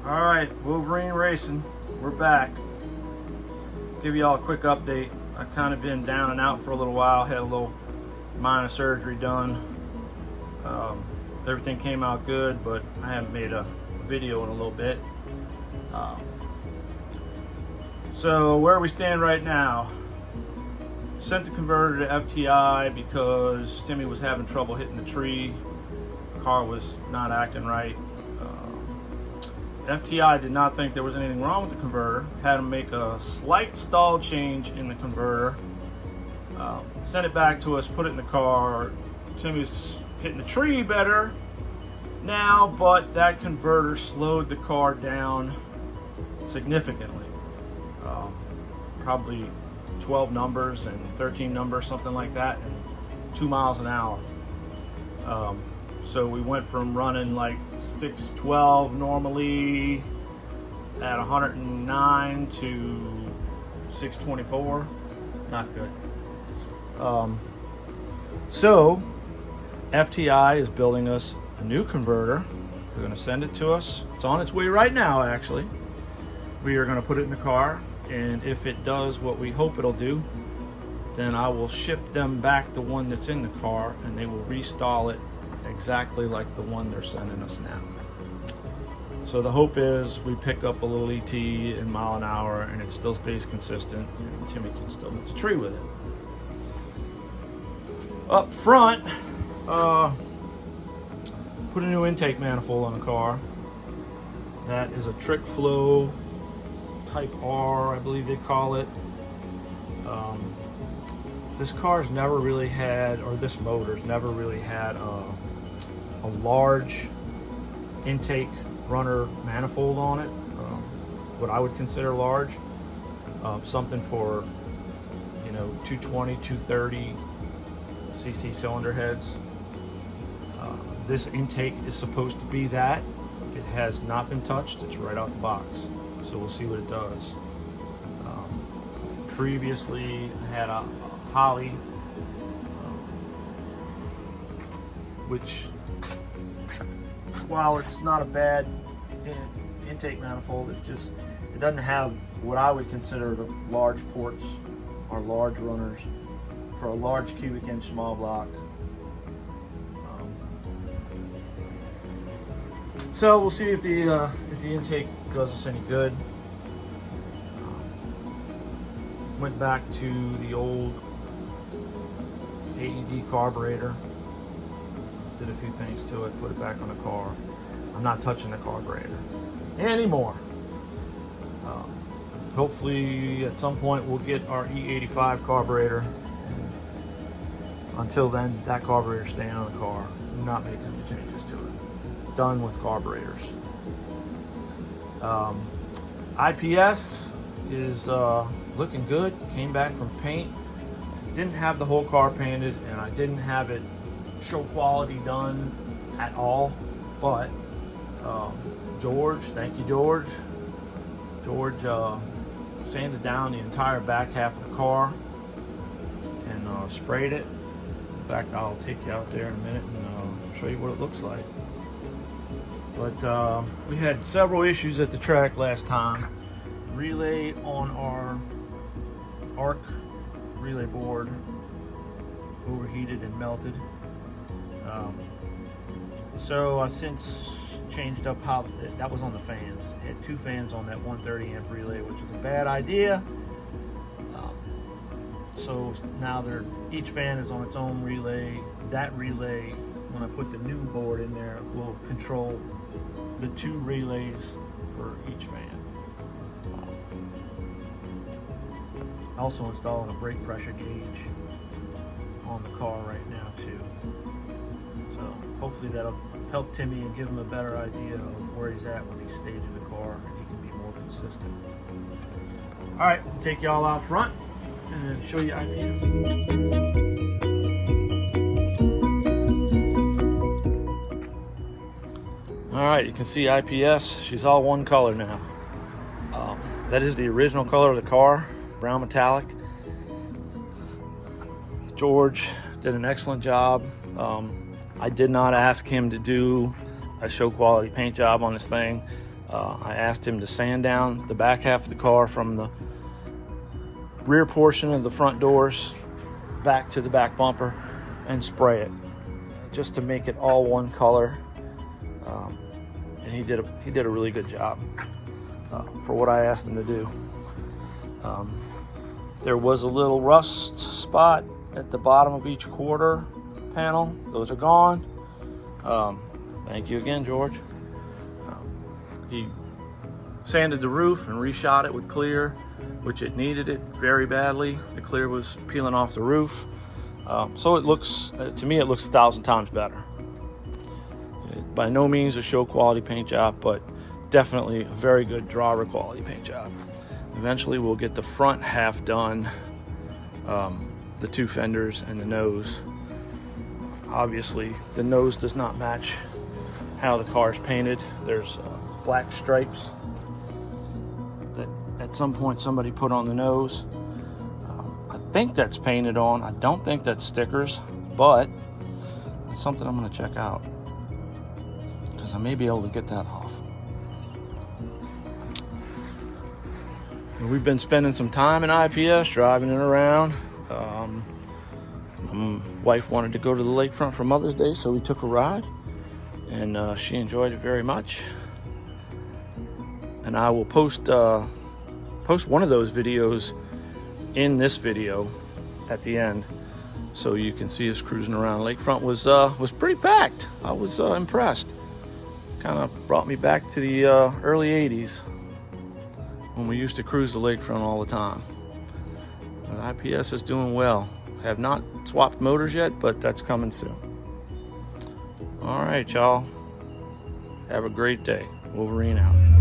All right, Wolverine Racing, we're back. Give you all a quick update. I've kind of been down and out for a little while, had a little minor surgery done. Everything came out good, but I haven't made a video in a little bit. So where we stand right now, sent the converter to FTI because Timmy was having trouble hitting the tree. The car was not acting right. FTI did not think there was anything wrong with the converter. Had him make a slight stall change in the converter. Sent it back to us, put it in the car. Timmy's hitting the tree better now, but that converter slowed the car down significantly. Probably 12 numbers and 13 numbers, something like that, and 2 miles an hour. So we went from running like 612 normally at 109 to 624. Not good. So FTI is building us a new converter. They're going to send it to us. It's on its way right now, actually. We are going to put it in the car, and if it does what we hope it'll do, then I will ship them back the one that's in the car, and they will restyle it exactly like the one they're sending us now. So the hope is we pick up a little ET in mile an hour and it still stays consistent and Timmy can still hit the tree with it. Up front, put a new intake manifold on the car. That is a Trick Flow Type R, I believe they call it. This car's never really had, or this motor's never really had a large intake runner manifold on it, what I would consider large, something for 220, 230 cc cylinder heads. This intake is supposed to be that. It has not been touched. It's right out the box, so we'll see what it does. Previously I had a Holly, which, while it's not a bad intake manifold, it doesn't have what I would consider the large ports or large runners for a large cubic inch small block. So we'll see if the intake does us any good. Went back to the old AED carburetor. Did a few things to it, put it back on the car. I'm not touching the carburetor anymore. Hopefully at some point we'll get our E85 carburetor. Until then, that carburetor staying on the car. I'm not making any changes to it. Done with carburetors. IPS is looking good. Came back from paint. Didn't have the whole car painted, and I didn't have it show quality done at all, but George, thank you George, sanded down the entire back half of the car and sprayed it. In fact, I'll take you out there in a minute and show you what it looks like. But we had several issues at the track last time. Relay on our ARC relay board overheated and melted. So I've since changed up how that was on the fans. It had 2 fans on that 130 amp relay, which is a bad idea. So now each fan is on its own relay. That relay, when I put the new board in there, will control the 2 relays for each fan. Also installing a brake pressure gauge on the car right now too. So hopefully that'll help Timmy and give him a better idea of where he's at when he's staging the car, and he can be more consistent. All right, we'll take y'all out front and show you IPS. All right, you can see IPS. She's all one color now. That is the original color of the car, brown metallic. George did an excellent job. I did not ask him to do a show quality paint job on this thing. I asked him to sand down the back half of the car from the rear portion of the front doors back to the back bumper and spray it, just to make it all one color. And he did a really good job for what I asked him to do. There was a little rust spot at the bottom of each quarter panel. Those are gone. Thank you again, George. He sanded the roof and reshot it with clear, which it needed it very badly. The clear was peeling off the roof. So it looks, to me, it looks 1,000 times better. By no means a show quality paint job, but definitely a very good drawer quality paint job. Eventually we'll get the front half done, the two fenders and the nose. Obviously the nose does not match how the car is painted. There's black stripes that at some point somebody put on the nose. I think that's painted on. I don't think that's stickers, but it's something I'm going to check out, because I may be able to get that off. We've been spending some time in IPS, driving it around. My wife wanted to go to the lakefront for Mother's Day, so we took a ride, and she enjoyed it very much. And I will post one of those videos in this video at the end, so you can see us cruising around. Lakefront was pretty packed. I was impressed. Kind of brought me back to the early 80s when we used to cruise the lakefront all the time. But IPS is doing well. Have not swapped motors yet, but that's coming soon. All right, y'all. Have a great day. Wolverine out.